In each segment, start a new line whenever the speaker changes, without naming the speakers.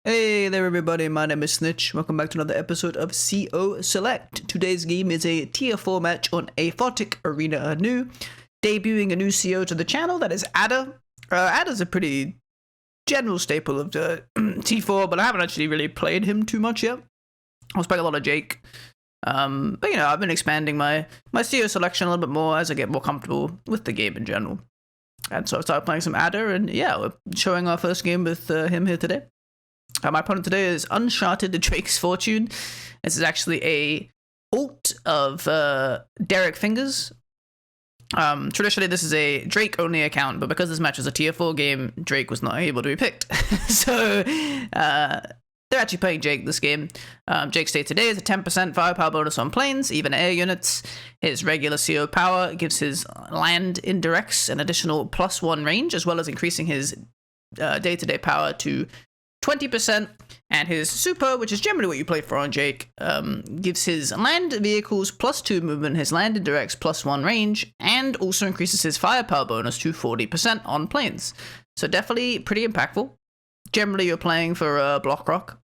Hey there everybody, my name is Snitch. Welcome back to another episode of CO Select. Today's game is a tier 4 match on Aphotic Arena Anew. Debuting a new CO to the channel, that is Adder. Adder's a pretty general staple of the T4, but I haven't actually really played him too much yet. I was playing a lot of Jake. But you know, I've been expanding my CO selection a little bit more as I get more comfortable with the game in general. And so I started playing some Adder, and yeah, we're showing our first game with him here today. My opponent today is Uncharted Drake's Fortune. This is actually a ult of Derek Fingers. Traditionally, this is a Drake-only account, but because this match was a tier 4 game, Drake was not able to be picked. So they're actually playing Jake this game. Jake's state today is a 10% firepower bonus on planes, even air units. His regular CO power gives his land indirects an additional +1 range, as well as increasing his day-to-day power to 20%, and his super, which is generally what you play for on Jake, gives his land vehicles +2 movement, his land indirects +1 range, and also increases his firepower bonus to 40% on planes. So definitely pretty impactful. Generally, you're playing for Block Rock,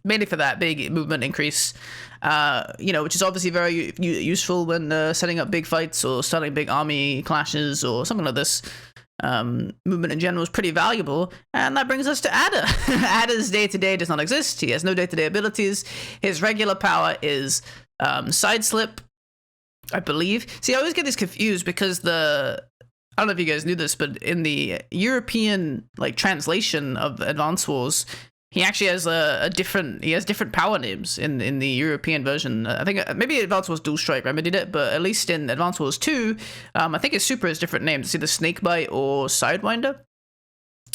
mainly for that big movement increase, which is obviously very useful when setting up big fights or starting big army clashes or something like this. Movement in general is pretty valuable, and that brings us to Adder. Adder's day-to-day does not exist. He has no day-to-day abilities. His regular power is side slip, I believe. See, I always get this confused because I don't know if you guys knew this, but in the European translation of Advance Wars, he actually has different power names in the European version. I think maybe Advance Wars Dual Strike remedied it, but at least in Advance Wars 2, I think his super has different names. It's either Snakebite or Sidewinder.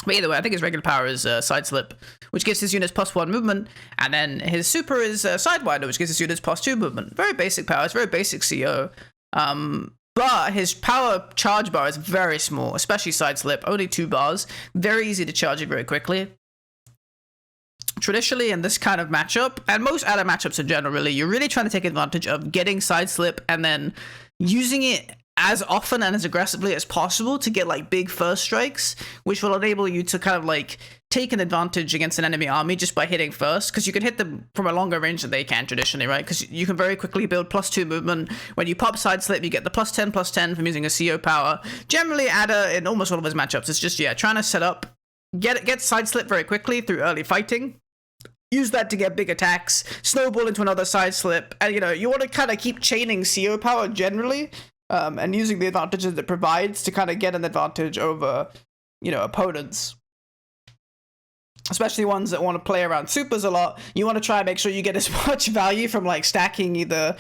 But either way, I think his regular power is Side Slip, which gives his units +1 movement, and then his super is Sidewinder, which gives his units +2 movement. Very basic power. It's very basic CO. But his power charge bar is very small, especially Side Slip, only 2 bars. Very easy to charge it very quickly. Traditionally, in this kind of matchup, and most Adder matchups in general, really, you're really trying to take advantage of getting side slip and then using it as often and as aggressively as possible to get big first strikes, which will enable you to kind of take an advantage against an enemy army just by hitting first, because you can hit them from a longer range than they can traditionally, right? Because you can very quickly build +2 movement. When you pop side slip, you get the +10/+10 from using a CO power. Generally, Adder in almost all of his matchups, it's just trying to set up, get side slip very quickly through early fighting. Use that to get big attacks, snowball into another side slip, and you want to kind of keep chaining CO power generally, and using the advantages it provides to kind of get an advantage over, opponents. Especially ones that want to play around supers a lot. You want to try and make sure you get as much value from stacking either,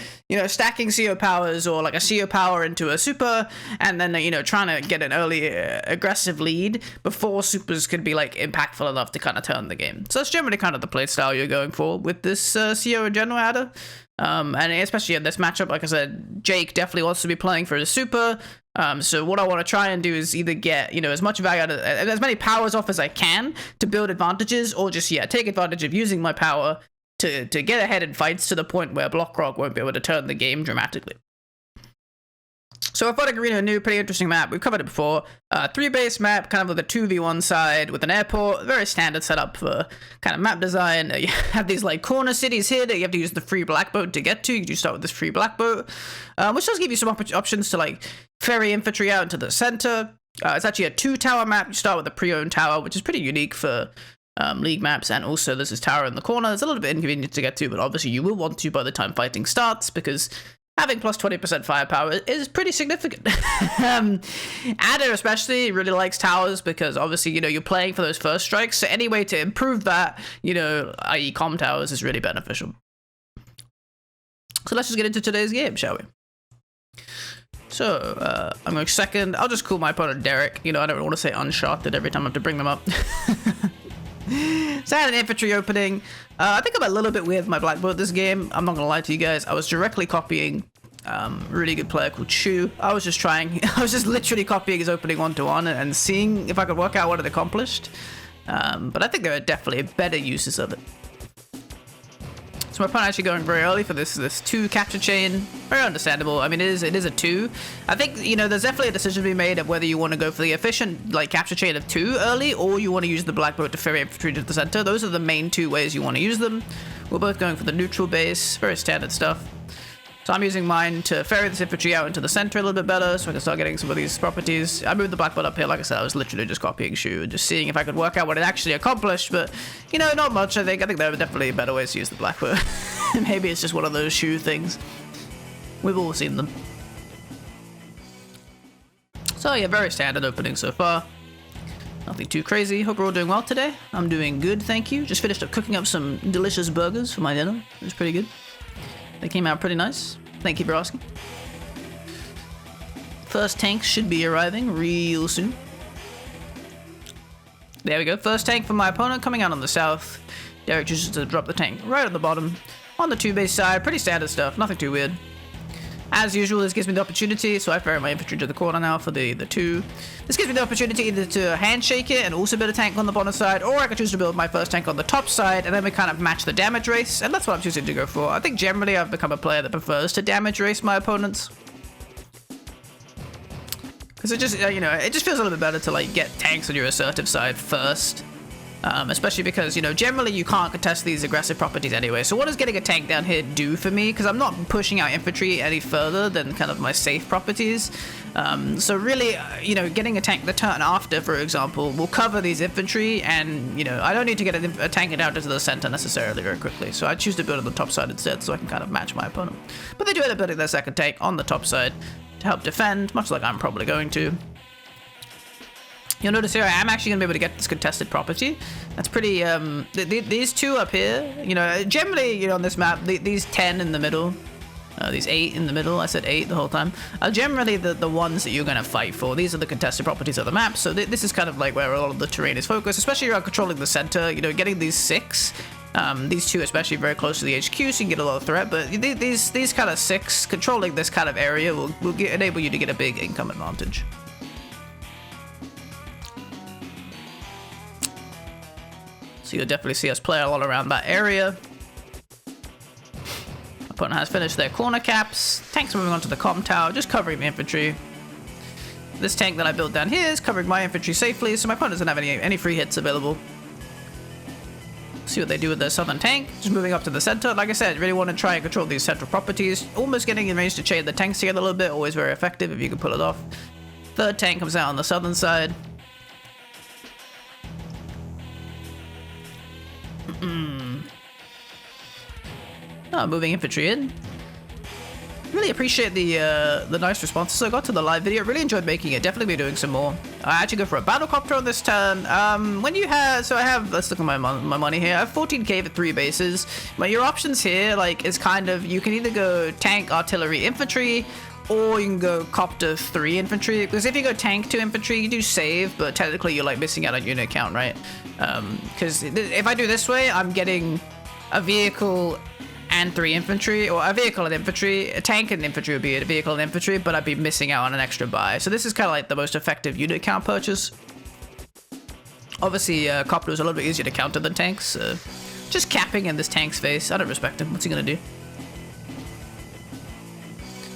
stacking CO powers or a CO power into a super, and then, trying to get an early aggressive lead before supers could be impactful enough to kind of turn the game. So that's generally kind of the play style you're going for with this CO in general Adder. And especially in this matchup, like I said, Jake definitely wants to be playing for his super. So what I want to try and do is either get, as much value out of, as many powers off as I can to build advantages, or just, take advantage of using my power to get ahead in fights to the point where Block Rock won't be able to turn the game dramatically. So Aphotic Arena Anew, pretty interesting map. We've covered it before. 3-base map, kind of with a 2v1 side with an airport. Very standard setup for kind of map design. You have these corner cities here that you have to use the free black boat to get to. You do start with this free black boat, which does give you some options to ferry infantry out into the center. It's actually a 2-tower map. You start with a pre-owned tower, which is pretty unique for league maps, and also there's this tower in the corner. It's a little bit inconvenient to get to, but obviously you will want to by the time fighting starts, because having +20% firepower is pretty significant. Adder especially really likes towers because obviously, you're playing for those first strikes. So any way to improve that, i.e. comm towers, is really beneficial. So let's just get into today's game, shall we? So, I'm going second. I'll just call my opponent Derek. I don't want to say Uncharted every time I have to bring them up. So I had an infantry opening. I think I'm a little bit weird with my black boat this game. I'm not gonna lie to you guys. I was directly copying a really good player called Shu. I was just literally copying his opening 1-to-1 and seeing if I could work out what it accomplished. But I think there are definitely better uses of it. So my opponent actually going very early for this 2 capture chain. Very understandable. I mean, it is a 2. I think, you know, there's definitely a decision to be made of whether you want to go for the efficient, like, capture chain of 2 early, or you want to use the black boat to ferry infantry to the center. Those are the main 2 ways you want to use them. We're both going for the neutral base. Very standard stuff. So I'm using mine to ferry this infantry out into the center a little bit better, so I can start getting some of these properties. I moved the black bolt up here, like I said, I was literally just copying Shu and just seeing if I could work out what it actually accomplished, but, you know, not much, I think. I think there are definitely better ways to use the black bolt. Maybe it's just one of those Shu things. We've all seen them. So yeah, very standard opening so far. Nothing too crazy. Hope we're all doing well today. I'm doing good, thank you. Just finished up cooking up some delicious burgers for my dinner. It was pretty good. They came out pretty nice. Thank you for asking. First tank should be arriving real soon. There we go. First tank from my opponent coming out on the south. Derek chooses to drop the tank right on the bottom. On the 2 base side, pretty standard stuff. Nothing too weird. As usual, this gives me the opportunity, so I ferry my infantry to the corner now for the 2. This gives me the opportunity either to handshake it and also build a tank on the bottom side, or I could choose to build my first tank on the top side, and then we kind of match the damage race, and that's what I'm choosing to go for. I think generally I've become a player that prefers to damage race my opponents. Because it just, you know, it just feels a little bit better to, like, get tanks on your assertive side first. Especially because, you know, generally you can't contest these aggressive properties anyway. So what does getting a tank down here do for me? Because I'm not pushing out infantry any further than kind of my safe properties. So really, you know, getting a tank the turn after, for example, will cover these infantry. And, you know, I don't need to get a tank down to the center necessarily very quickly. So I choose to build on the top side instead so I can kind of match my opponent. But they do end up building their second tank on the top side to help defend, much like I'm probably going to. You'll notice here I am actually going to be able to get this contested property. That's pretty, these 2 up here, you know, generally, you know, on this map, these 10 in the middle, these 8 in the middle, I said 8 the whole time, are generally the ones that you're going to fight for. These are the contested properties of the map, so this is kind of like where a lot of the terrain is focused, especially around controlling the center, you know, getting these 6, these 2 especially very close to the HQ, so you can get a lot of threat, but these kind of 6, controlling this kind of area will enable you to get a big income advantage. So you'll definitely see us play a lot around that area. Opponent has finished their corner caps. Tanks are moving on to the comm tower, just covering the infantry. This tank that I built down here is covering my infantry safely, so my opponent doesn't have any free hits available. See what they do with their southern tank. Just moving up to the center. Like I said, really want to try and control these central properties. Almost getting in range to chain the tanks together a little bit. Always very effective if you can pull it off. Third tank comes out on the southern side. Oh, moving infantry in. Really appreciate the nice responses I got to the live video. Really enjoyed making it. Definitely be doing some more. I actually go for a battlecopter on this turn. When you have, so I have, let's look at my money here. I have 14k for 3 bases. But your options here, like, is kind of, you can either go tank, artillery, infantry, or you can go copter 3 infantry. Because if you go tank 2 infantry, you do save, but technically you're like missing out on unit count, right? Because if I do this way, I'm getting a vehicle and 3 infantry, or a vehicle and infantry. A tank and infantry would be a vehicle and infantry, but I'd be missing out on an extra buy. So this is kind of like the most effective unit count purchase. Obviously, copter is a little bit easier to counter than tanks. Just capping in this tank's face. I don't respect him. What's he gonna do?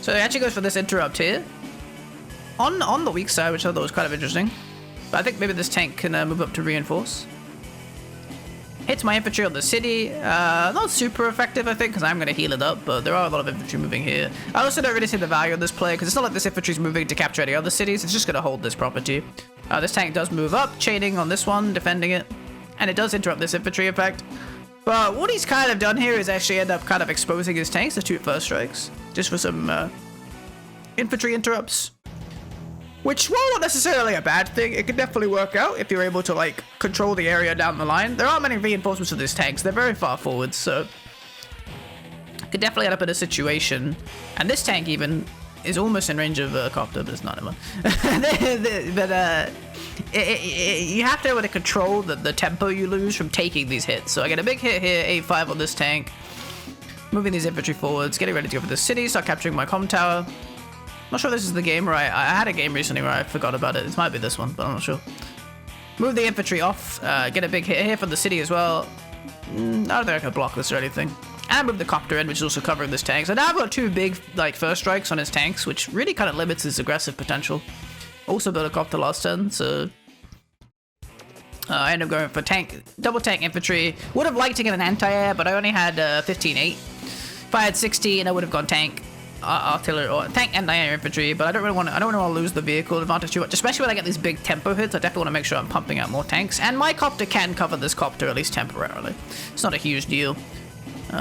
So he actually goes for this interrupt here. On the weak side, which I thought was kind of interesting. But I think maybe this tank can move up to reinforce. Hits my infantry on the city. Not super effective, I think, because I'm going to heal it up, but there are a lot of infantry moving here. I also don't really see the value of this play, because it's not like this infantry is moving to capture any other cities. It's just going to hold this property. This tank does move up, chaining on this one, defending it. And it does interrupt this infantry, in fact. But what he's kind of done here is actually end up kind of exposing his tanks to 2 first strikes. Just for some infantry interrupts. Which, while not necessarily a bad thing, it can definitely work out if you're able to, like, control the area down the line. There aren't many reinforcements for this tank, so they're very far forward, so could definitely end up in a situation. And this tank even is almost in range of a copter, but it's not anymore. But you have to be able to control the tempo you lose from taking these hits. So I get a big hit here, 8-5 on this tank. Moving these infantry forwards, getting ready to go for the city, start capturing my comm tower. Not sure if this is the game where I had a game recently where I forgot about it. This might be this one, but I'm not sure. Move the infantry off. Get a big hit here from the city as well. I don't think I can block this or anything. And I moved the copter in, which is also covering this tank. So now I've got 2 big, like, first strikes on his tanks, which really kind of limits his aggressive potential. Also built a copter last turn, so... I ended up going for double tank infantry. Would have liked to get an anti-air, but I only had 15-8. If I had 16, I would have gone tank, artillery, or tank anti-air infantry. But I don't want to lose the vehicle advantage too much, especially when I get these big tempo hits. I definitely want to make sure I'm pumping out more tanks. And my copter can cover this copter, at least temporarily. It's not a huge deal.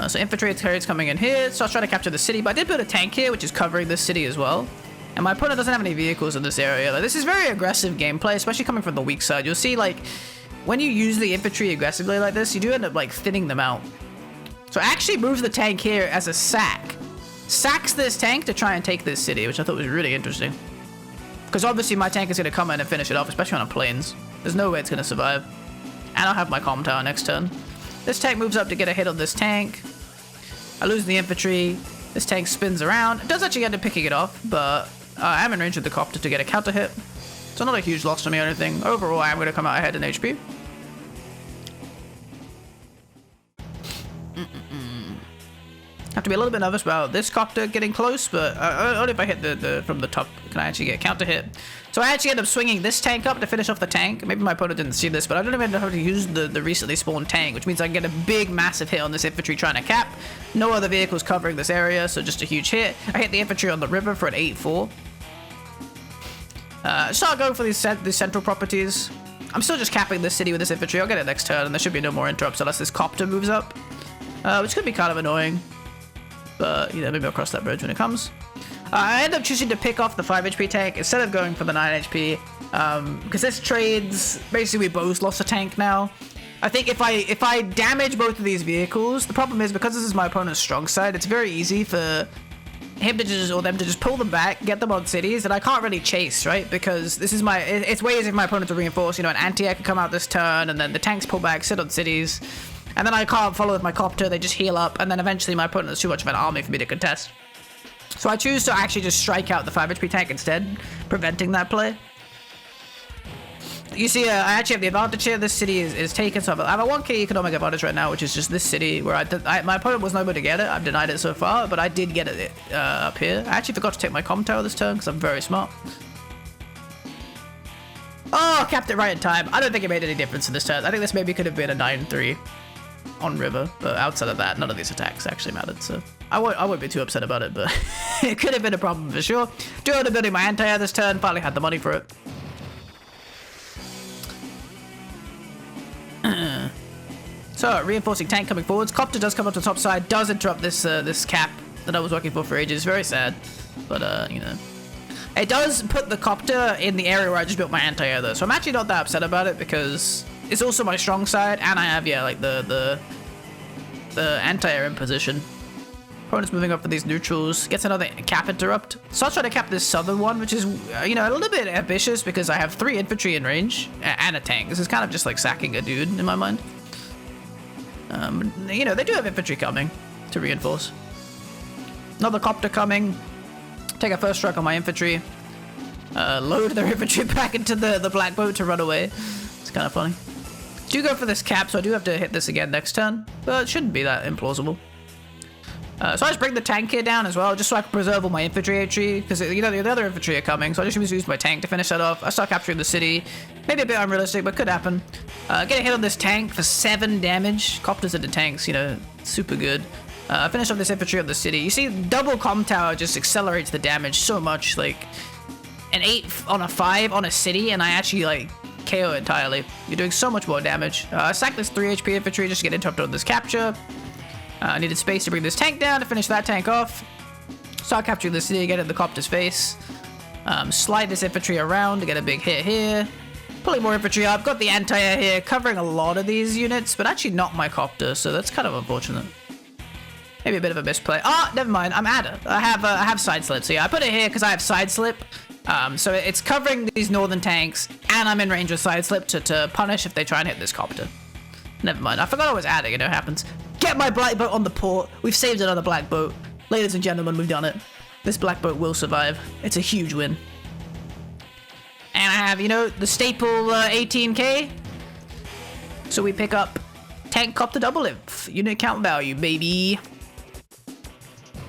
So infantry carriers coming in here. So I was trying to capture the city, but I did build a tank here, which is covering this city as well. And my opponent doesn't have any vehicles in this area. Like, this is very aggressive gameplay, especially coming from the weak side. You'll see, like, when you use the infantry aggressively like this, you do end up, like, thinning them out. So I actually moved the tank here as a sack. Sacks this tank to try and take this city, which I thought was really interesting. Because obviously my tank is going to come in and finish it off, especially on the plains. There's no way it's going to survive. And I'll have my comm tower next turn. This tank moves up to get a hit on this tank. I lose the infantry. This tank spins around. It does actually end up picking it off, but I am in range of the copter to get a counter hit. So not a huge loss to me or anything. Overall, I am going to come out ahead in HP. Have to be a little bit nervous about this copter getting close, but only if I hit from the top can I actually get a counter hit. So I actually end up swinging this tank up to finish off the tank. Maybe my opponent didn't see this, but I don't even know how to use the recently spawned tank, which means I can get a big, massive hit on this infantry trying to cap. No other vehicles covering this area, so just a huge hit. I hit the infantry on the river for an 8-4. Start going for these central properties. I'm still just capping this city with this infantry. I'll get it next turn, and there should be no more interrupts unless this copter moves up, which could be kind of annoying. But, you know, maybe I'll cross that bridge when it comes. I end up choosing to pick off the 5 HP tank instead of going for the 9 HP. Because this trades... Basically, we both lost a tank now. I think if I damage both of these vehicles, the problem is because this is my opponent's strong side, it's very easy for him to just, or them to just pull them back, get them on cities, and I can't really chase, right? Because this is my... It's way easier for my opponent to reinforce. You know, an anti-air can come out this turn, and then the tanks pull back, sit on cities. And then I can't follow with my copter, they just heal up, and then eventually my opponent has too much of an army for me to contest. So I choose to actually just strike out the 5 HP tank instead, preventing that play. You see, I actually have the advantage here. This city is taken, so I have a 1k economic advantage right now, which is just this city, where my opponent wasn't able to get it. I've denied it so far, but I did get it up here. I actually forgot to take my comm tower this turn, because I'm very smart. Oh, capped it right in time. I don't think it made any difference in this turn. I think this maybe could have been a 9-3. On river, but outside of that, none of these attacks actually mattered, so I won't be too upset about it, but it could have been a problem for sure. Do end up building my anti-air this turn, finally had the money for it. So, reinforcing tank coming forwards. Copter does come up to the top side, does interrupt this this cap that I was working for ages. Very sad, but you know. It does put the copter in the area where I just built my anti-air though, so I'm actually not that upset about it because it's also my strong side, and I have, yeah, like the anti-air in position. Opponent's moving up for these neutrals, gets another cap interrupt. So I'll try to cap this southern one, which is, you know, a little bit ambitious because I have 3 infantry in range and a tank. This is kind of just like sacking a dude in my mind. You know, they do have infantry coming to reinforce. Another copter coming. Take a first strike on my infantry. Load their infantry back into the black boat to run away. It's kind of funny. Do go for this cap, so I do have to hit this again next turn, but it shouldn't be that implausible. So I just bring the tank here down as well, just so I can preserve all my infantry HE, because, you know, the other infantry are coming, so I just use my tank to finish that off. I start capturing the city. Maybe a bit unrealistic, but could happen. Get a hit on this tank for 7 damage. Copters into tanks, you know, super good. Finish off this infantry on the city. You see, double comm tower just accelerates the damage so much, like, an 8 on a 5 on a city, and I actually, like, KO entirely. You're doing so much more damage. Sack this 3 HP infantry just to get interrupted on this capture. I needed space to bring this tank down to finish that tank off. Start capturing the city, get in the copter's face. Slide this infantry around to get a big hit here. Pulling more infantry up, got the anti-air here, covering a lot of these units, but actually not my copter, so that's kind of unfortunate. Maybe a bit of a misplay. Oh, never mind, I'm Adder. I have side slip, so yeah, I put it here because I have side slip. So it's covering these northern tanks, and I'm in range of side slip to punish if they try and hit this copter. Never mind, I forgot I was adding, it happens. Get my black boat on the port. We've saved another black boat. Ladies and gentlemen, we've done it. This black boat will survive. It's a huge win. And I have, you know, the staple 18k. So we pick up tank copter double inf. Unit count value, baby.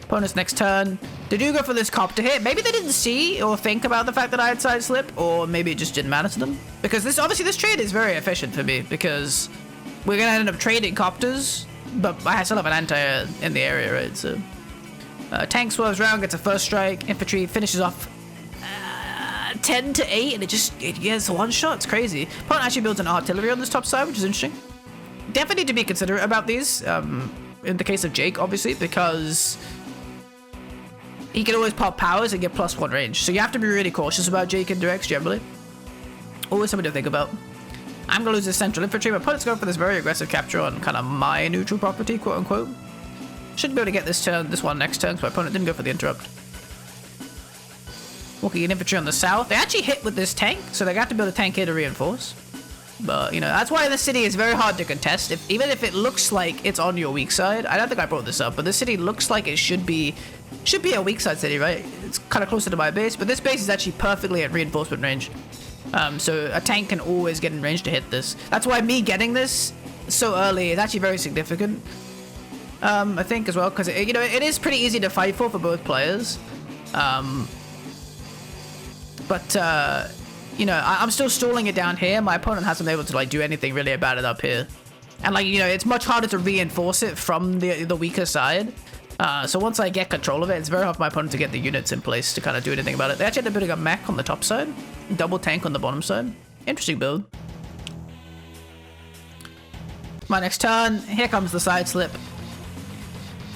Opponent's next turn. They do go for this copter hit. Maybe they didn't see or think about the fact that I had side slip, or maybe it just didn't matter to them. Because this trade is very efficient for me, because we're gonna end up trading copters, but I still have an anti in the area, right? So tank swerves around, gets a first strike. Infantry finishes off 10 to 8, and it gets one shot. It's crazy. Opponent actually builds an artillery on this top side, which is interesting. Definitely need to be considerate about these. In the case of Jake, obviously, because he can always pop powers and get +1 range. So you have to be really cautious about Jake and directs generally. Always something to think about. I'm gonna lose this central infantry. My opponent's going for this very aggressive capture on kind of my neutral property, quote unquote. Should be able to get this one next turn, because my opponent didn't go for the interrupt. Walking in infantry on the south. They actually hit with this tank, so they got to build a tank here to reinforce. But, you know, that's why this city is very hard to contest. Even if it looks like it's on your weak side. I don't think I brought this up, but this city looks like it should be a weak side city, right? It's kind of closer to my base, but this base is actually perfectly at reinforcement range. So a tank can always get in range to hit this. That's why me getting this so early is actually very significant. I think as well, because you know, it is pretty easy to fight for both players. You know, I'm still stalling it down here. My opponent hasn't been able to like do anything really about it up here, and like, you know, it's much harder to reinforce it from the weaker side. So once I get control of it, it's very hard for my opponent to get the units in place to kind of do anything about it. They actually ended up building a mech on the top side, double tank on the bottom side. Interesting build. My next turn, here comes the side slip.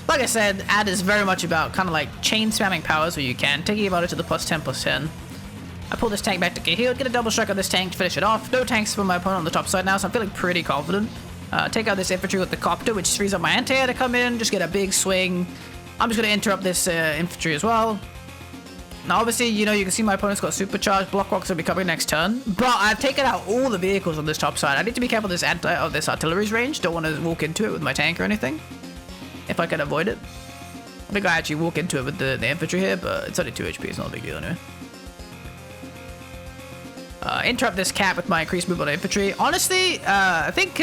Like I said, ad is very much about kind of like chain spamming powers where you can, taking about it to the +10/+10. I pull this tank back to get healed, get a double strike on this tank to finish it off. No tanks for my opponent on the top side now, so I'm feeling pretty confident. Take out this infantry with the copter, which frees up my anti-air to come in, just get a big swing. I'm just going to interrupt this infantry as well. Now, obviously, you know, you can see my opponent's got supercharged. Block rocks will be coming next turn, but I've taken out all the vehicles on this top side. I need to be careful of this artillery's range. Don't want to walk into it with my tank or anything, if I can avoid it. I think I actually walk into it with the infantry here, but it's only 2 HP. It's not a big deal anyway. Interrupt this cap with my increased movement on infantry. Honestly, I think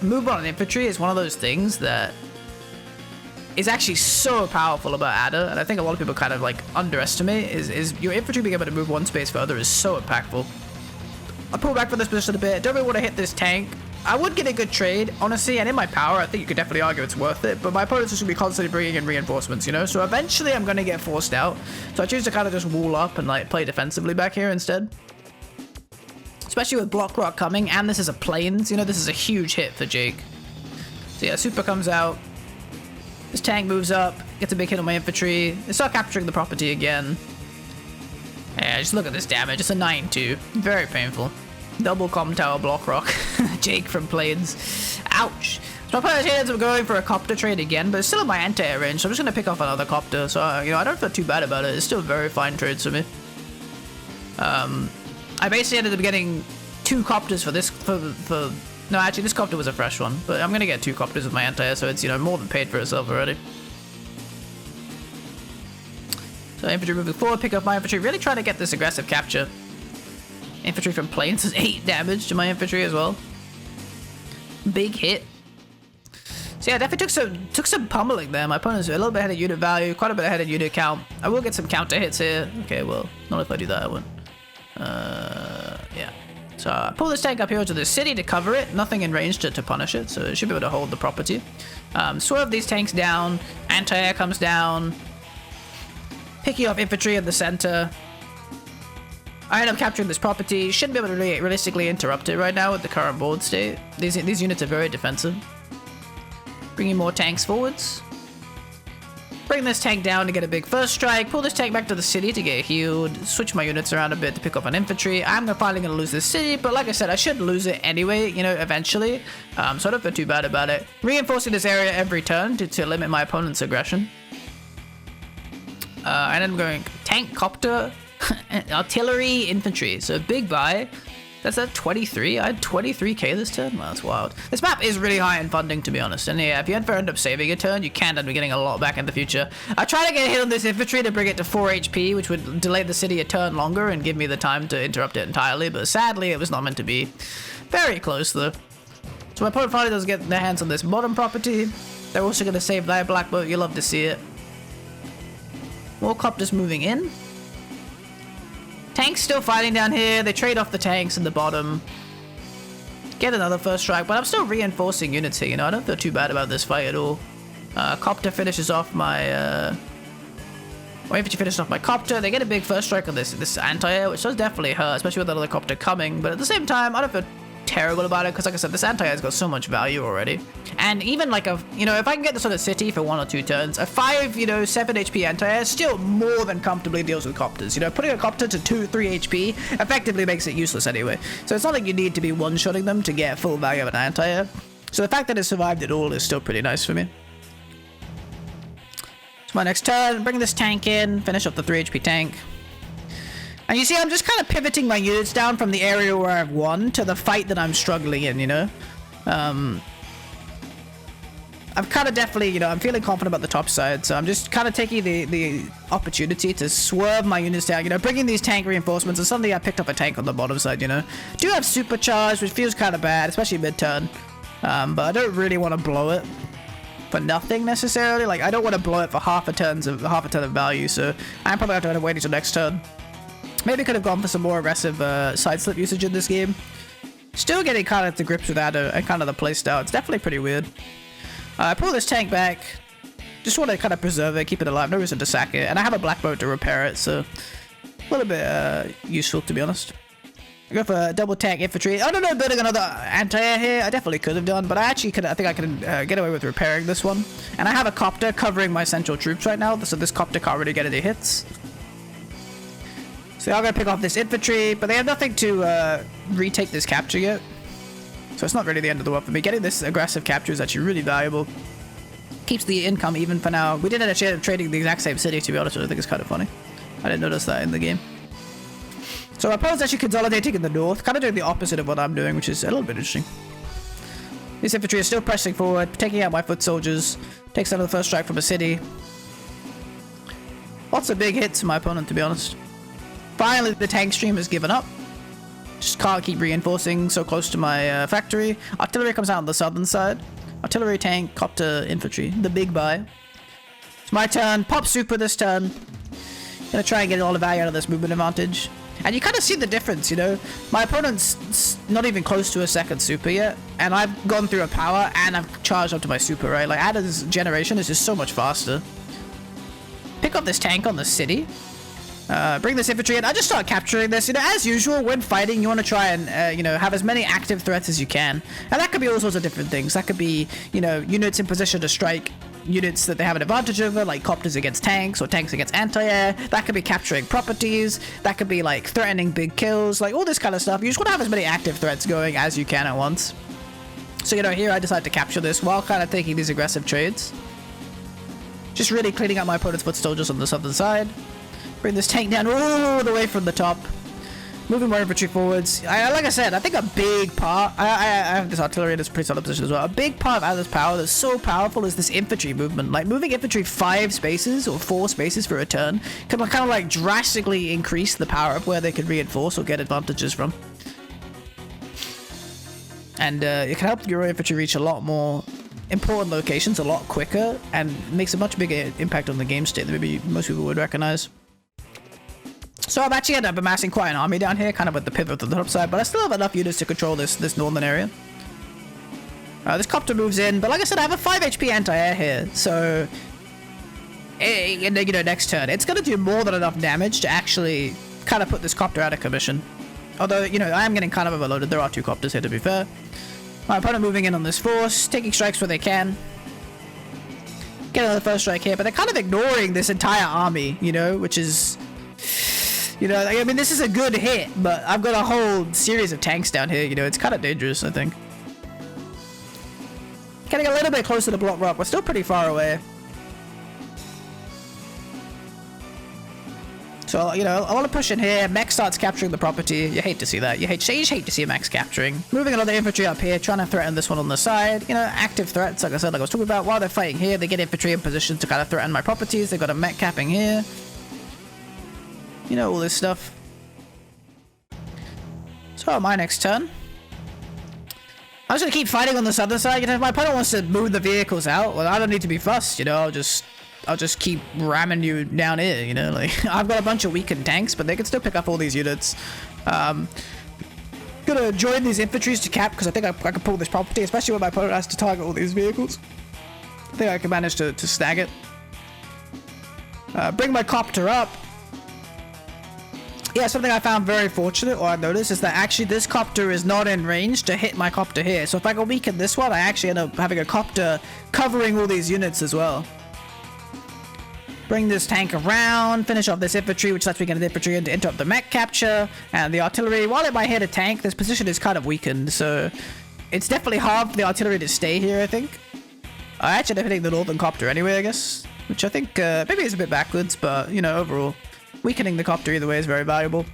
movement on infantry is one of those things that is actually so powerful about Adder, and I think a lot of people kind of like underestimate is your infantry being able to move one space further is so impactful. I pull back from this position a bit. Don't really want to hit this tank. I would get a good trade, honestly, and in my power, I think you could definitely argue it's worth it, but my opponent's just going to be constantly bringing in reinforcements, you know? So eventually I'm going to get forced out. So I choose to kind of just wall up and like play defensively back here instead. Especially with block rock coming, and this is a plains, you know, this is a huge hit for Jake. So yeah, super comes out. This tank moves up, gets a big hit on my infantry. They start capturing the property again. Yeah, just look at this damage. It's a 9-2. Very painful. Double com tower block rock. Jake from plains. Ouch. So my opponent ends up going for a copter trade again, but it's still in my anti-air range, so I'm just going to pick off another copter. So, you know, I don't feel too bad about it. It's still very fine trades for me. I basically ended up getting 2 copters for this, no, actually, this copter was a fresh one, but I'm gonna get 2 copters with my anti-air, so it's, you know, more than paid for itself already. So infantry moving forward, pick up my infantry, really trying to get this aggressive capture. Infantry from plains does 8 damage to my infantry as well. Big hit. So yeah, definitely took some pummeling there. My opponent's a little bit ahead of unit value, quite a bit ahead of unit count. I will get some counter hits here. Okay, well, not if I do that, I won't. Yeah. So I pull this tank up here to the city to cover it. Nothing in range to punish it, so it should be able to hold the property. Swerve these tanks down. Anti-air comes down. Picking off infantry in the center. I end up capturing this property. Shouldn't be able to realistically interrupt it right now with the current board state. These units are very defensive. Bringing more tanks forwards. Bring this tank down to get a big first strike. Pull this tank back to the city to get healed. Switch my units around a bit to pick up on infantry. I'm finally going to lose this city, but like I said, I should lose it anyway, you know, eventually. So I don't feel too bad about it. Reinforcing this area every turn to limit my opponent's aggression. And I'm going tank, copter, artillery, infantry. So big buy. That's at 23. I had 23k this turn. Well, that's wild. This map is really high in funding, to be honest. And yeah, if you ever end up saving a turn, you can end up getting a lot back in the future. I tried to get a hit on this infantry to bring it to 4 HP, which would delay the city a turn longer and give me the time to interrupt it entirely. But sadly, it was not meant to be. Very close, though. So my opponent finally does get their hands on this bottom property. They're also going to save their black boat. You love to see it. More copters moving in. Tanks still fighting down here. They trade off the tanks in the bottom. Get another first strike, but I'm still reinforcing units here, you know. I don't feel too bad about this fight at all. Copter finishes off my... infantry finishes off my copter. They get a big first strike on this anti-air, which does definitely hurt, especially with another copter coming. But at the same time, I don't feel terrible about it, because like I said, this anti-air's got so much value already. And even like a, you know, if I can get this on a city for 1 or 2 turns, a 5, 7 HP anti-air still more than comfortably deals with copters. You know, putting a copter to 2, 3 HP effectively makes it useless anyway. So it's not like you need to be one-shotting them to get full value of an anti-air. So the fact that it survived it all is still pretty nice for me. So my next turn, bring this tank in, finish up the 3 HP tank. And you see, I'm just kind of pivoting my units down from the area where I've won to the fight that I'm struggling in, you know? I'm kind of definitely, you know, I'm feeling confident about the top side, so I'm just kind of taking the opportunity to swerve my units down, you know, bringing these tank reinforcements, and suddenly I picked up a tank on the bottom side, you know? Do have supercharge, which feels kind of bad, especially mid-turn, but I don't really want to blow it for nothing necessarily. Like, I don't want to blow it for half a ton of value, so I'm probably going to have to wait until next turn. Maybe could have gone for some more aggressive side slip usage in this game. Still getting kind of to grips with that and kind of the playstyle. It's definitely pretty weird. I pull this tank back. Just want to kind of preserve it, keep it alive. No reason to sack it. And I have a black boat to repair it, so a little bit useful, to be honest. I go for double tank infantry. I don't know, building another anti-air here. I definitely could have done, but I think I can get away with repairing this one. And I have a copter covering my central troops right now, so this copter can't really get any hits. So I'm going to pick off this infantry, but they have nothing to retake this capture yet. So it's not really the end of the world for me. Getting this aggressive capture is actually really valuable. Keeps the income even for now. We did actually end up trading the exact same city, to be honest, which I think is kind of funny. I didn't notice that in the game. So my opponent's actually consolidating in the north, kind of doing the opposite of what I'm doing, which is a little bit interesting. This infantry is still pressing forward, taking out my foot soldiers. Takes out the first strike from a city. Lots of big hits for my opponent, to be honest. Finally, the tank stream has given up. Just can't keep reinforcing so close to my factory. Artillery comes out on the southern side. Artillery, tank, copter, infantry. The big buy. It's my turn. Pop super this turn. Gonna try and get all the value out of this movement advantage. And you kind of see the difference, you know? My opponent's not even close to a second super yet. And I've gone through a power and I've charged up to my super, right? Like, Ada's generation is just so much faster. Pick up this tank on the city. Bring this infantry in. I just start capturing this. You know, as usual, when fighting, you want to try and, you know, have as many active threats as you can. And that could be all sorts of different things. That could be, you know, units in position to strike units that they have an advantage over, like copters against tanks or tanks against anti-air. That could be capturing properties. That could be, like, threatening big kills. Like, all this kind of stuff. You just want to have as many active threats going as you can at once. So, you know, here I decide to capture this while kind of taking these aggressive trades. Just really cleaning up my opponent's foot soldiers on the southern side. Bring this tank down all the way from the top. Moving more infantry forwards. Like I said, I think a big part... I have this artillery in this pretty solid position as well. A big part of Atlas' power that's so powerful is this infantry movement. Like, moving infantry 5 spaces or 4 spaces for a turn can kind of, like, drastically increase the power of where they can reinforce or get advantages from. And it can help your infantry reach a lot more important locations a lot quicker and makes a much bigger impact on the game state than maybe most people would recognize. So I've actually ended up amassing quite an army down here, kind of with the pivot to the top side, but I still have enough units to control this northern area. This copter moves in, but like I said, I have a 5 HP anti-air here, so you know, next turn, it's going to do more than enough damage to actually kind of put this copter out of commission. Although, you know, I am getting kind of overloaded. There are 2 copters here, to be fair. My opponent moving in on this force, taking strikes where they can. Get another first strike here, but they're kind of ignoring this entire army, you know, which is... You know, I mean, this is a good hit, but I've got a whole series of tanks down here, you know, it's kind of dangerous, I think. Getting a little bit closer to Block Rock, we're still pretty far away. So, you know, I want to push in here. Mech starts capturing the property. You hate to see that. You just hate to see mechs capturing. Moving another infantry up here, trying to threaten this one on the side. You know, active threats, like I said, like I was talking about. While they're fighting here, they get infantry in position to kind of threaten my properties. They've got a mech capping here. You know, all this stuff. So, my next turn. I'm just going to keep fighting on the southern side. You know, if my opponent wants to move the vehicles out, well, I don't need to be fussed, you know, I'll just I'll just keep ramming you down here, you know? Like, I've got a bunch of weakened tanks, but they can still pick up all these units. Gonna join these infantries to cap, because I think I can pull this property, especially when my opponent has to target all these vehicles. I think I can manage to snag it. Bring my copter up. Yeah, something I found very fortunate, or I noticed, is that actually this copter is not in range to hit my copter here. So if I go weaken this one, I actually end up having a copter covering all these units as well. Bring this tank around, finish off this infantry, which lets me get an infantry in to interrupt the mech capture, and the artillery. While it might hit a tank, this position is kind of weakened, so it's definitely hard for the artillery to stay here, I think. I actually end up hitting the northern copter anyway, I guess, which I think maybe is a bit backwards, but, you know, overall, weakening the copter either way is very valuable.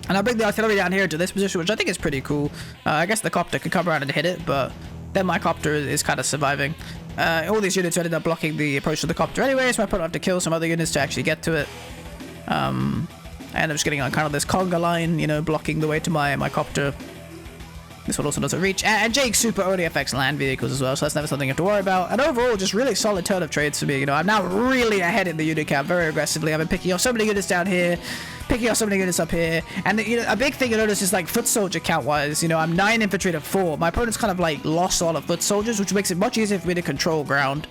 And I'll bring the artillery down here to this position, which I think is pretty cool. I guess the copter can come around and hit it, but then my copter is kind of surviving. All these units ended up blocking the approach to the copter anyway, so I probably have to kill some other units to actually get to it. And I'm just getting on kind of this conga line, you know, blocking the way to my copter. This one also doesn't reach. And Jake's super only affects land vehicles as well, so that's never something you have to worry about. And overall, just really solid turn of trades for me. You know, I'm now really ahead in the unit count very aggressively. I've been picking off so many units down here, picking off so many units up here. And, you know, a big thing you notice is, like, foot soldier count-wise. You know, I'm 9 infantry to 4. My opponent's kind of, like, lost all of foot soldiers, which makes it much easier for me to control ground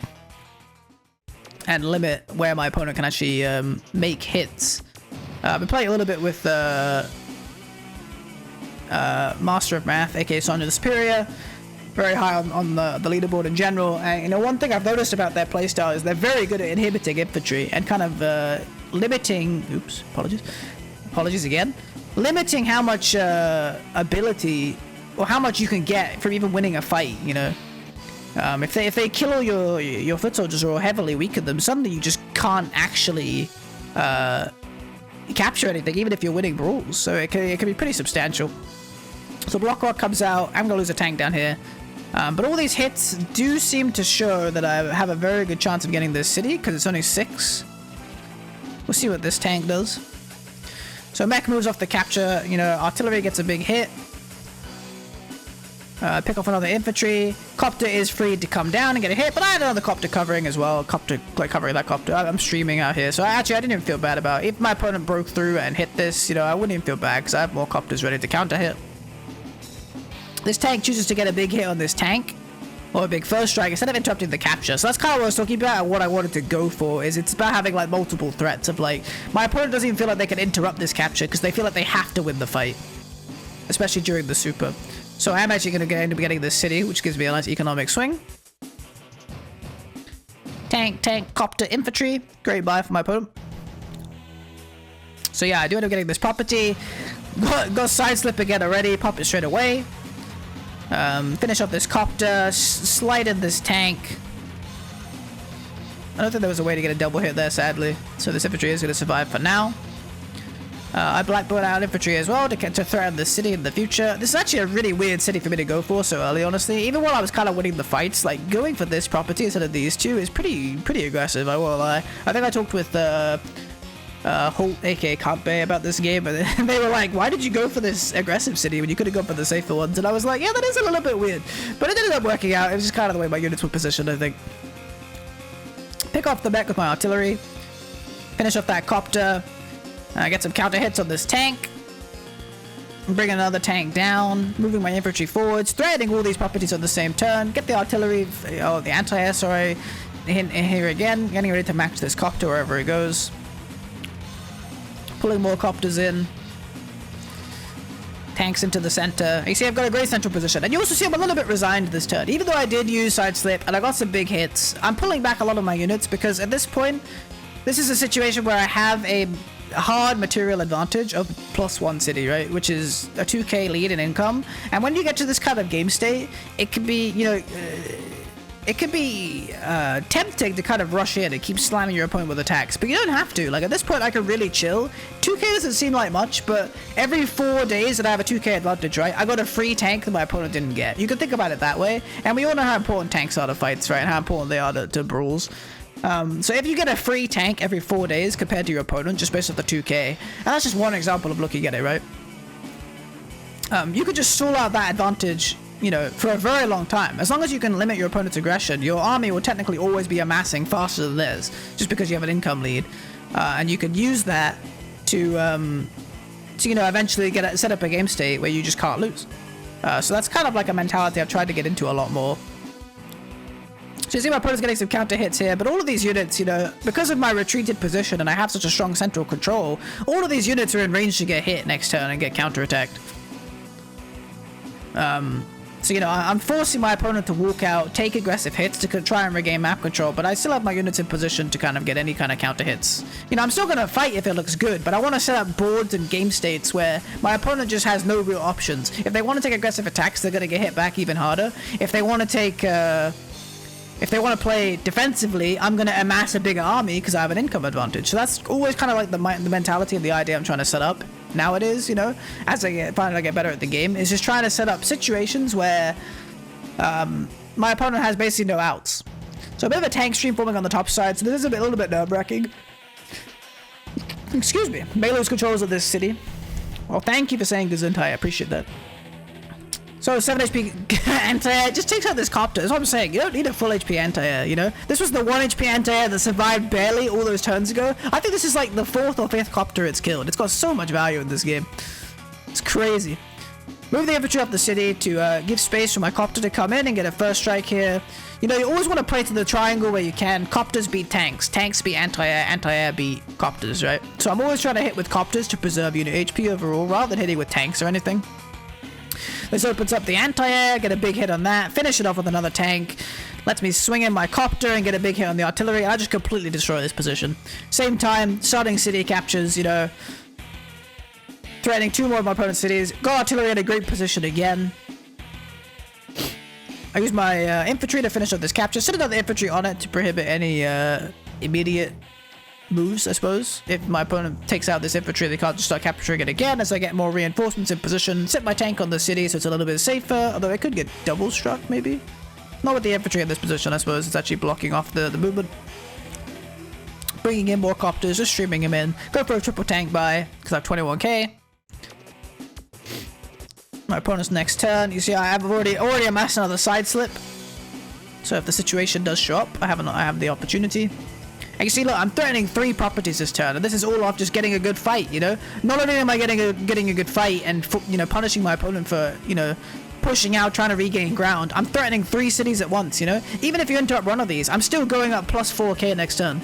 and limit where my opponent can actually make hits. I've been playing a little bit with Master of Math, aka Sonya the Superior, very high on the leaderboard in general. And you know, one thing I've noticed about their playstyle is they're very good at inhibiting infantry and kind of limiting. Oops, apologies again. Limiting how much ability or how much you can get from even winning a fight. You know, if they kill all your foot soldiers or heavily weaken them, suddenly you just can't actually capture anything, even if you're winning brawls. So it can be pretty substantial. So Block Rock comes out. I'm gonna lose a tank down here, but all these hits do seem to show that I have a very good chance of getting this city because it's only 6. We'll see what this tank does. So mech moves off the capture. You know, artillery gets a big hit. Pick off another infantry. Copter is free to come down and get a hit, but I had another copter covering as well. Copter, like, covering that copter. I'm streaming out here, so I didn't even feel bad about it. If my opponent broke through and hit this, you know, I wouldn't even feel bad because I have more copters ready to counter hit. This tank chooses to get a big hit on this tank, or a big first strike, instead of interrupting the capture. So that's kind of what I was talking about, and what I wanted to go for is it's about having, like, multiple threats of, like, my opponent doesn't even feel like they can interrupt this capture because they feel like they have to win the fight, especially during the super. So I'm actually going to end up getting this city, which gives me a nice economic swing. Tank, copter, infantry. Great buy for my opponent. So yeah, I do end up getting this property. Got side slip again already. Pop it straight away. Finish up this copter. Slide in this tank. I don't think there was a way to get a double hit there, sadly. So this infantry is going to survive for now. I blackboard out infantry as well to threaten the city in the future. This is actually a really weird city for me to go for so early, honestly. Even while I was kind of winning the fights, like, going for this property instead of these two is pretty aggressive, I won't lie. I think I talked with Holt, aka Count Bay, about this game, and they were like, why did you go for this aggressive city when you could have gone for the safer ones? And I was like, yeah, that is a little bit weird. But it ended up working out. It was just kind of the way my units were positioned, I think. Pick off the mech with my artillery. Finish off that copter. Get some counter hits on this tank. Bring another tank down. Moving my infantry forwards. Threatening all these properties on the same turn. Get the artillery, the anti-air, sorry, in here again. Getting ready to match this copter wherever it goes. Pulling more copters in. Tanks into the center. You see, I've got a great central position. And you also see I'm a little bit resigned this turn. Even though I did use side slip and I got some big hits, I'm pulling back a lot of my units because at this point, this is a situation where I have a hard material advantage of +1 city, right? Which is a 2k lead in income. And when you get to this kind of game state, it can be, you know, it can be tempting to kind of rush in and keep slamming your opponent with attacks, but you don't have to. Like, at this point, I can really chill. 2k doesn't seem like much, but every 4 days that I have a 2k advantage, right, I got a free tank that my opponent didn't get. You can think about it that way, and we all know how important tanks are to fights, right, and how important they are to brawls. So if you get a free tank every 4 days compared to your opponent, just based off the 2k, and that's just one example of looking at it, right? You could just stall out that advantage you know, for a very long time. As long as you can limit your opponent's aggression, your army will technically always be amassing faster than theirs, just because you have an income lead. And you could use that to you know, eventually set up a game state where you just can't lose. So that's kind of like a mentality I've tried to get into a lot more. So you see my opponent's getting some counter hits here, but all of these units, you know, because of my retreated position and I have such a strong central control, all of these units are in range to get hit next turn and get counter-attacked. So, you know, I'm forcing my opponent to walk out, take aggressive hits to try and regain map control, but I still have my units in position to kind of get any kind of counter hits. You know, I'm still going to fight if it looks good, but I want to set up boards and game states where my opponent just has no real options. If they want to take aggressive attacks, they're going to get hit back even harder. If they want to take... if they want to play defensively, I'm going to amass a bigger army because I have an income advantage. So that's always kind of like the mentality of the idea I'm trying to set up nowadays, you know, as I finally get better at the game, is just trying to set up situations where my opponent has basically no outs. So a bit of a tank stream forming on the top side, so this is a little bit nerve-wracking. Excuse me. May lose controls of this city. Well, thank you for saying Gesundheit, I appreciate that. So 7 HP anti-air just takes out this copter. That's what I'm saying. You don't need a full HP anti-air, you know? This was the 1 HP anti-air that survived barely all those turns ago. I think this is like the 4th or 5th copter it's killed. It's got so much value in this game. It's crazy. Move the infantry up the city to give space for my copter to come in and get a first strike here. You know, you always want to play to the triangle where you can. Copters beat tanks. Tanks beat anti-air. Anti-air beat copters, right? So I'm always trying to hit with copters to preserve unit HP overall rather than hitting with tanks or anything. This opens up the anti-air, get a big hit on that, finish it off with another tank, lets me swing in my copter and get a big hit on the artillery, and I just completely destroy this position. Same time, starting city captures, you know, threatening 2 more of my opponent's cities, got artillery in a great position again. I use my infantry to finish up this capture, set another infantry on it to prohibit any immediate moves, I suppose. If my opponent takes out this infantry, they can't just start capturing it again as I get more reinforcements in position. Set my tank on the city so it's a little bit safer, although I could get double struck, maybe? Not with the infantry in this position, I suppose. It's actually blocking off the movement. Bringing in more copters, just streaming him in. Go for a triple tank buy, because I have 21k. My opponent's next turn. You see, I have already amassed another side slip. So if the situation does show up, I have the opportunity. And you see, look, I'm threatening 3 properties this turn, and this is all off just getting a good fight, you know? Not only am I getting a good fight and, you know, punishing my opponent for, you know, pushing out, trying to regain ground, I'm threatening 3 cities at once, you know? Even if you interrupt one of these, I'm still going up plus 4k next turn.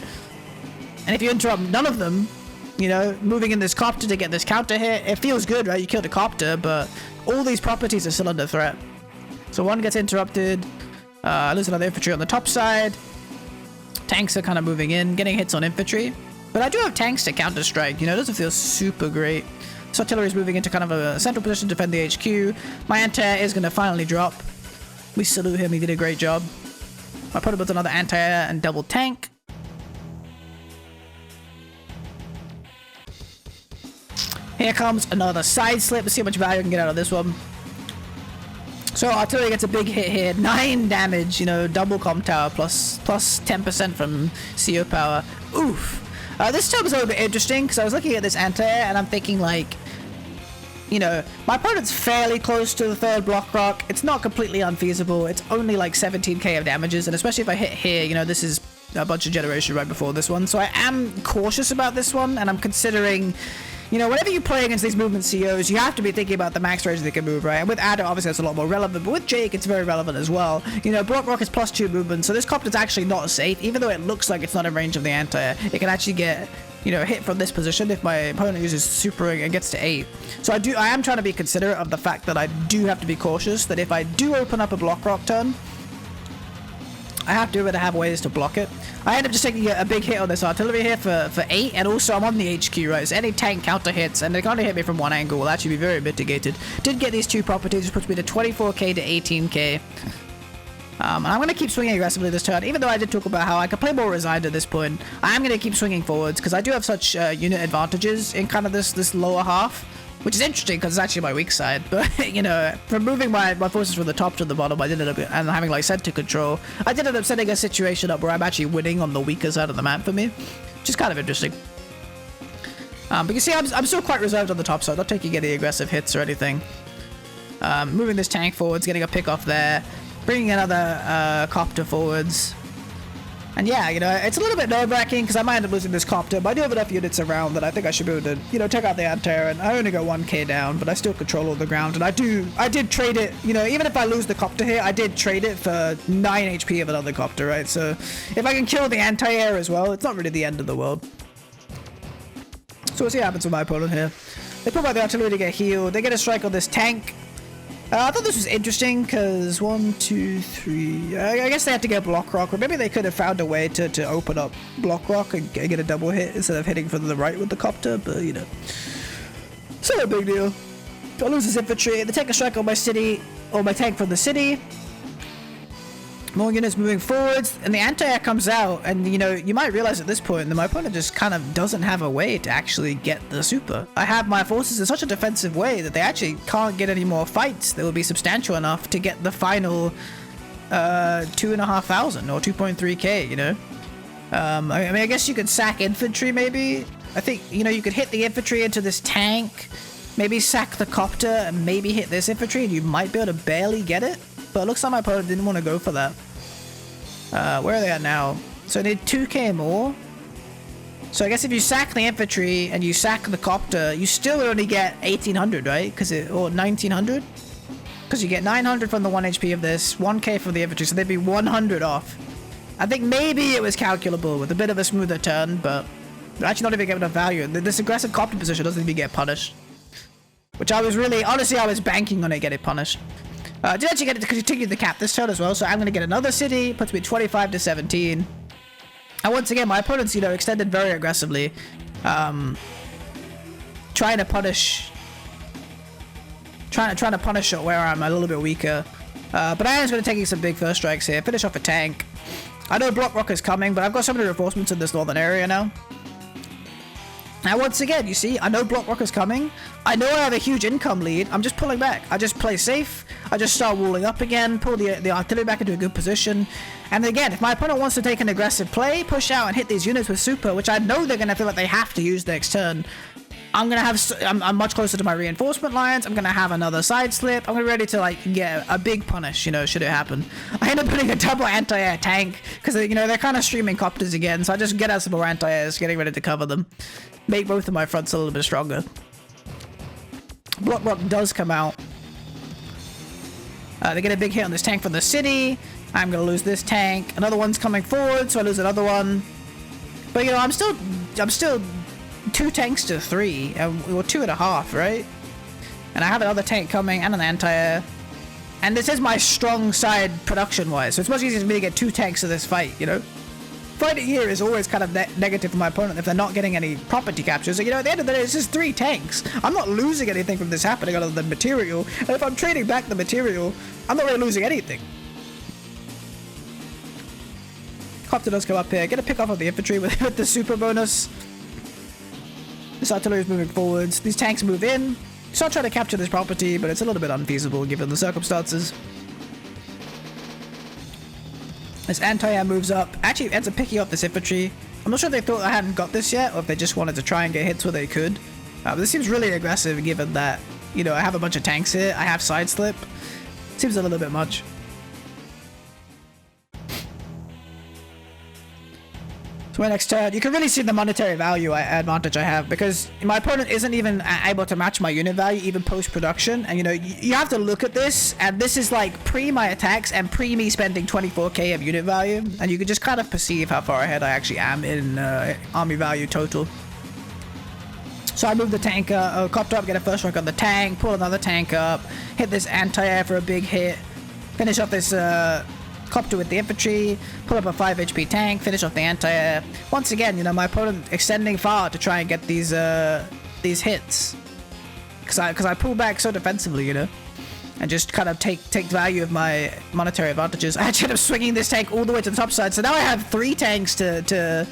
And if you interrupt none of them, you know, moving in this copter to get this counter hit, it feels good, right? You killed a copter, but all these properties are still under threat. So one gets interrupted, I lose another infantry on the top side. Tanks are kind of moving in, getting hits on infantry. But I do have tanks to counter-strike, you know, it doesn't feel super great. So artillery is moving into kind of a central position to defend the HQ. My anti-air is going to finally drop. We salute him, he did a great job. My opponent built another anti-air and double tank. Here comes another side slip. Let's see how much value I can get out of this one. So artillery gets a big hit here, 9 damage, you know, double com tower plus 10% from CO power. Oof. This turn was a little bit interesting because I was looking at this anti-air and I'm thinking like, you know, my opponent's fairly close to the 3rd block rock. It's not completely unfeasible. It's only like 17k of damages, and especially if I hit here, you know, this is a bunch of generation right before this one. So I am cautious about this one, and I'm considering, you know, whenever you play against these movement COs, you have to be thinking about the max range they can move, right? And with Ada, obviously, that's a lot more relevant, but with Jake, it's very relevant as well. You know, Block Rock is +2 movement, so this copter's actually not safe, even though it looks like it's not in range of the anti-air. It can actually get, you know, hit from this position if my opponent uses super ring and gets to 8. So I am trying to be considerate of the fact that I do have to be cautious, that if I do open up a Block Rock turn, I have to have ways to block it. I end up just taking a big hit on this artillery here for 8, and also I'm on the HQ, right? So any tank counter hits, and they can't hit me from one angle, will actually be very mitigated. Did get these 2 properties, which puts me to 24k to 18k. And I'm going to keep swinging aggressively this turn, even though I did talk about how I can play more resigned at this point. I am going to keep swinging forwards, because I do have such unit advantages in kind of this lower half. Which is interesting because it's actually my weak side, but you know, from moving my forces from the top to the bottom, I did end up and having like center control, I did end up setting a situation up where I'm actually winning on the weaker side of the map for me, which is kind of interesting. But you see, I'm still quite reserved on the top side, not taking any aggressive hits or anything. Moving this tank forwards, getting a pick off there, bringing another copter forwards. And yeah, you know, it's a little bit nerve-wracking because I might end up losing this copter, but I do have enough units around that I think I should be able to, you know, take out the anti-air. And I only go 1k down, but I still control all the ground. And I did trade it, you know, even if I lose the copter here, I did trade it for 9 HP of another copter, right? So if I can kill the anti-air as well, it's not really the end of the world. So we'll see what happens with my opponent here. They pull out the artillery to get healed. They get a strike on this tank. I thought this was interesting because 1, 2, 3. I guess they had to get block rock, or maybe they could have found a way to open up block rock and get a double hit instead of hitting from the right with the copter. But you know, it's not a big deal. I lose his infantry. They take a strike on my city, or my tank from the city. More units moving forwards, and the anti-air comes out, and you know, you might realize at this point that my opponent just kind of doesn't have a way to actually get the super. I have my forces in such a defensive way that they actually can't get any more fights that will be substantial enough to get the final 2,500 or 2.3k, you know? I mean, I guess you could sack infantry maybe. I think, you know, you could hit the infantry into this tank, maybe sack the copter, and maybe hit this infantry, and you might be able to barely get it. But it looks like my opponent didn't want to go for that. Where are they at now? So I need 2k more. So I guess if you sack the infantry and you sack the copter, you still would only get 1,800, right? Or 1,900? Because you get 900 from the 1 HP of this, 1k from the infantry, so they'd be 100 off. I think maybe it was calculable with a bit of a smoother turn, but they're actually not even getting enough value. This aggressive copter position doesn't even get punished. Which I was really, honestly, I was banking on it getting punished. Did actually get it to continue the cap this turn as well, so I'm going to get another city, puts me 25 to 17. And once again, my opponent's, you know, extended very aggressively, trying to punish where I'm a little bit weaker. But I am going to take some big first strikes here, finish off a tank. I know block rock is coming, but I've got so many reinforcements in this northern area now. Now, once again, you see, I know block rock is coming. I know I have a huge income lead. I'm just pulling back. I just play safe. I just start walling up again, pull the artillery back into a good position. And again, if my opponent wants to take an aggressive play, push out and hit these units with super, which I know they're going to feel like they have to use next turn, I'm much closer to my reinforcement lines. I'm going to have another side slip. I'm going to be ready to, like, get a big punish, you know, should it happen. I end up putting a double anti-air tank because, you know, they're kind of streaming copters again. So I just get out some more anti-airs, getting ready to cover them. Make both of my fronts a little bit stronger. Block rock does come out. They get a big hit on this tank from the city. I'm going to lose this tank. Another one's coming forward, so I lose another one. But, you know, I'm still 2 tanks to 3, or 2.5, right? And I have another tank coming and an anti-air. And this is my strong side production-wise, so it's much easier for me to get 2 tanks to this fight, you know? Fighting here is always kind of negative for my opponent if they're not getting any property captures. So, you know, at the end of the day, it's just 3 tanks. I'm not losing anything from this happening other than material. And if I'm trading back the material, I'm not really losing anything. Copter does come up here. Get a pick off of the infantry with the super bonus. This artillery is moving forwards. These tanks move in. Start trying to capture this property, but it's a little bit unfeasible given the circumstances. This anti-air moves up. Actually ends up picking up this infantry. I'm not sure if they thought I hadn't got this yet, or if they just wanted to try and get hits where they could. But this seems really aggressive given that, you know, I have a bunch of tanks here. I have side slip. Seems a little bit much. So my next turn, you can really see the monetary value advantage I have because my opponent isn't even able to match my unit value even post-production. And you know, you have to look at this, and this is like pre my attacks and pre me spending 24k of unit value, and you can just kind of perceive how far ahead I actually am in army value total. So I move the tank copter up, get a first strike on the tank, pull another tank up, hit this anti-air for a big hit, finish off this copter with the infantry, pull up a 5 HP tank, finish off the anti-air. Once again, you know, my opponent extending far to try and get these hits. Because I pull back so defensively, you know, and just kind of take value of my monetary advantages. I actually end up swinging this tank all the way to the top side, so now I have 3 tanks to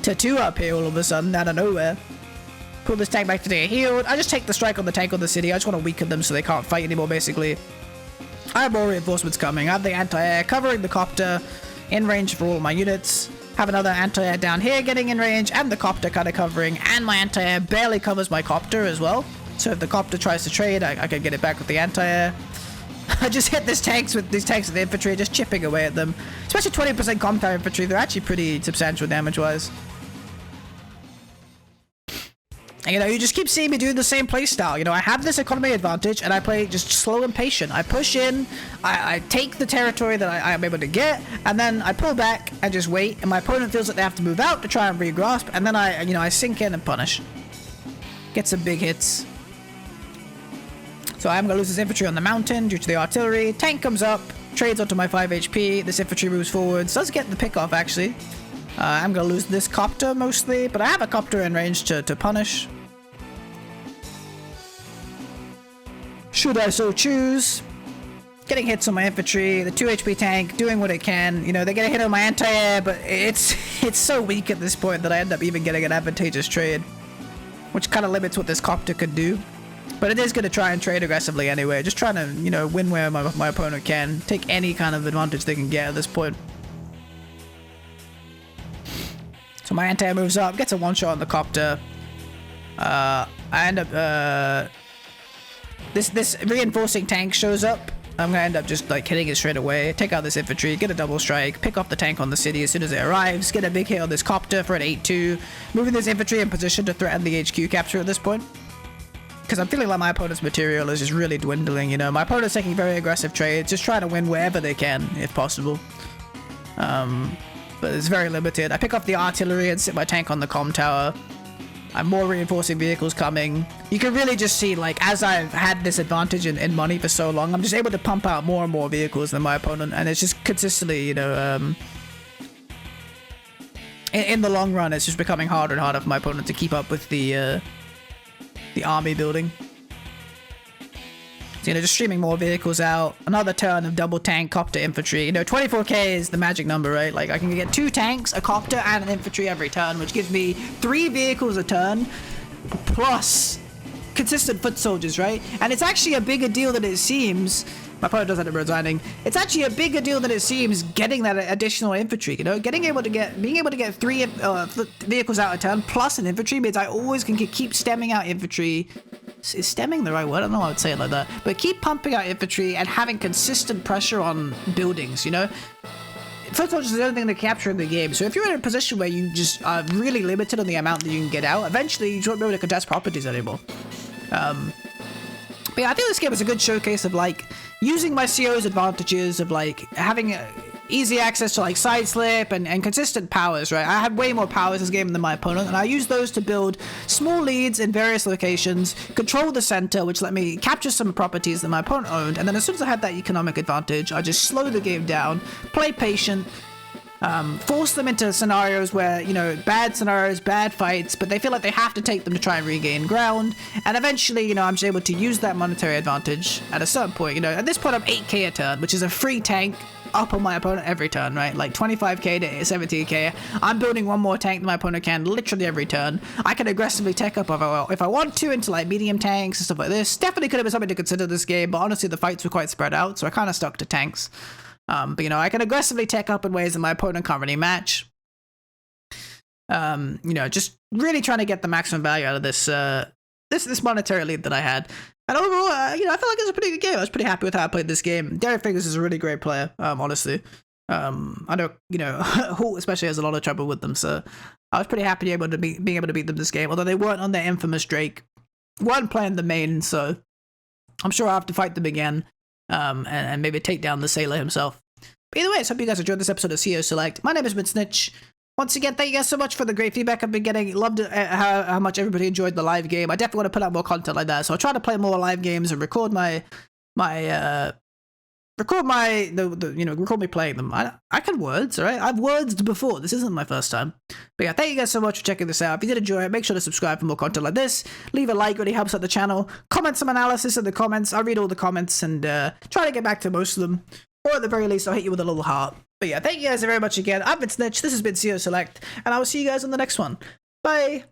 2 up here all of a sudden out of nowhere. Pull this tank back to get healed. I just take the strike on the tank on the city. I just want to weaken them so they can't fight anymore, basically. I have more reinforcements coming. I have the anti-air covering the copter in range for all my units. Have another anti-air down here getting in range, and the copter kind of covering, and my anti-air barely covers my copter as well. So if the copter tries to trade, I can get it back with the anti-air. I just hit these tanks with the infantry, just chipping away at them. Especially 20% comp tower infantry, they're actually pretty substantial damage-wise. And, you know, you just keep seeing me doing the same playstyle. You know, I have this economy advantage, and I play just slow and patient. I push in, I take the territory that I'm able to get, and then I pull back and just wait, and my opponent feels like they have to move out to try and re-grasp, and then I sink in and punish. Get some big hits. So I'm gonna lose this infantry on the mountain due to the artillery. Tank comes up, trades onto my 5 HP. This infantry moves forwards. Does get the pick off actually. I'm gonna lose this copter mostly, but I have a copter in range to punish. Should I so choose. Getting hits on my infantry, the 2 HP tank doing what it can. You know, they get a hit on my anti-air, but it's so weak at this point that I end up even getting an advantageous trade, which kind of limits what this copter could do. But it is going to try and trade aggressively anyway, just trying to, you know, win where my opponent can, take any kind of advantage they can get at this point. So my anti-air moves up, gets a one-shot on the copter. I end up, this reinforcing tank shows up. I'm gonna end up just like hitting it straight away, take out this infantry, get a double strike, pick off the tank on the city as soon as it arrives, get a big hit on this copter for an 8-2, moving this infantry in position to threaten the HQ capture at this point. Because I'm feeling like my opponent's material is just really dwindling, you know. My opponent's taking very aggressive trades, just trying to win wherever they can, if possible. But it's very limited. I pick up the artillery and sit my tank on the comm tower. I'm more reinforcing vehicles coming. You can really just see, like, as I've had this advantage in money for so long, I'm just able to pump out more and more vehicles than my opponent, and it's just consistently, you know, in the long run, it's just becoming harder and harder for my opponent to keep up with the army building. So, you know, just streaming more vehicles out. Another turn of double tank, copter, infantry. You know, 24k is the magic number, right? Like, I can get 2 tanks, a copter, and an infantry every turn, which gives me 3 vehicles a turn, plus consistent foot soldiers, right? And it's actually a bigger deal than it seems. My opponent does end up resigning. It's actually a bigger deal than it seems getting that additional infantry, you know? Being able to get 3 vehicles out a turn plus an infantry means I always can keep stemming out infantry. Is stemming the right word? I don't know why I would say it like that. But keep pumping out infantry and having consistent pressure on buildings, you know? Foot soldiers is the only thing to capture in the game. So if you're in a position where you just are really limited on the amount that you can get out, eventually you won't be able to contest properties anymore. But yeah, I think this game is a good showcase of, like, using my CO's advantages of, like, having easy access to, like, side slip and consistent powers, right? I have way more powers this game than my opponent, and I use those to build small leads in various locations, control the center, which let me capture some properties that my opponent owned, and then as soon as I had that economic advantage, I just slow the game down, play patient, force them into scenarios where, you know, bad scenarios, bad fights, but they feel like they have to take them to try and regain ground, and eventually, you know, I'm just able to use that monetary advantage at a certain point. You know, at this point I'm 8k a turn, which is a free tank up on my opponent every turn, right? Like 25k to 17k. I'm building one more tank than my opponent can literally every turn. I can aggressively tech up if I want to into like medium tanks and stuff like this. Definitely could have been something to consider this game, but honestly the fights were quite spread out, so I kind of stuck to tanks. But you know, I can aggressively tech up in ways that my opponent can't really match. You know, just really trying to get the maximum value out of this this monetary lead that I had. And overall, you know, I felt like it was a pretty good game. I was pretty happy with how I played this game. Derek Fingers is a really great player, honestly. I know, you know, Holt especially has a lot of trouble with them, so I was pretty happy being able to beat them this game, although they weren't on their infamous Drake. Weren't playing the main, so I'm sure I'll have to fight them again, and maybe take down the Sailor himself. But either way, I hope you guys enjoyed this episode of CO Select. My name is Snitch. Once again, thank you guys so much for the great feedback I've been getting. Loved how much everybody enjoyed the live game. I definitely want to put out more content like that, so I'll try to play more live games and record me playing them. I can words, alright? I've wordsed before. This isn't my first time. But yeah, thank you guys so much for checking this out. If you did enjoy it, make sure to subscribe for more content like this. Leave a like, really helps out the channel. Comment some analysis in the comments. I read all the comments and try to get back to most of them. Or at the very least, I'll hit you with a little heart. But yeah, thank you guys very much again. I've been Snitch, this has been CO Select, and I will see you guys on the next one. Bye!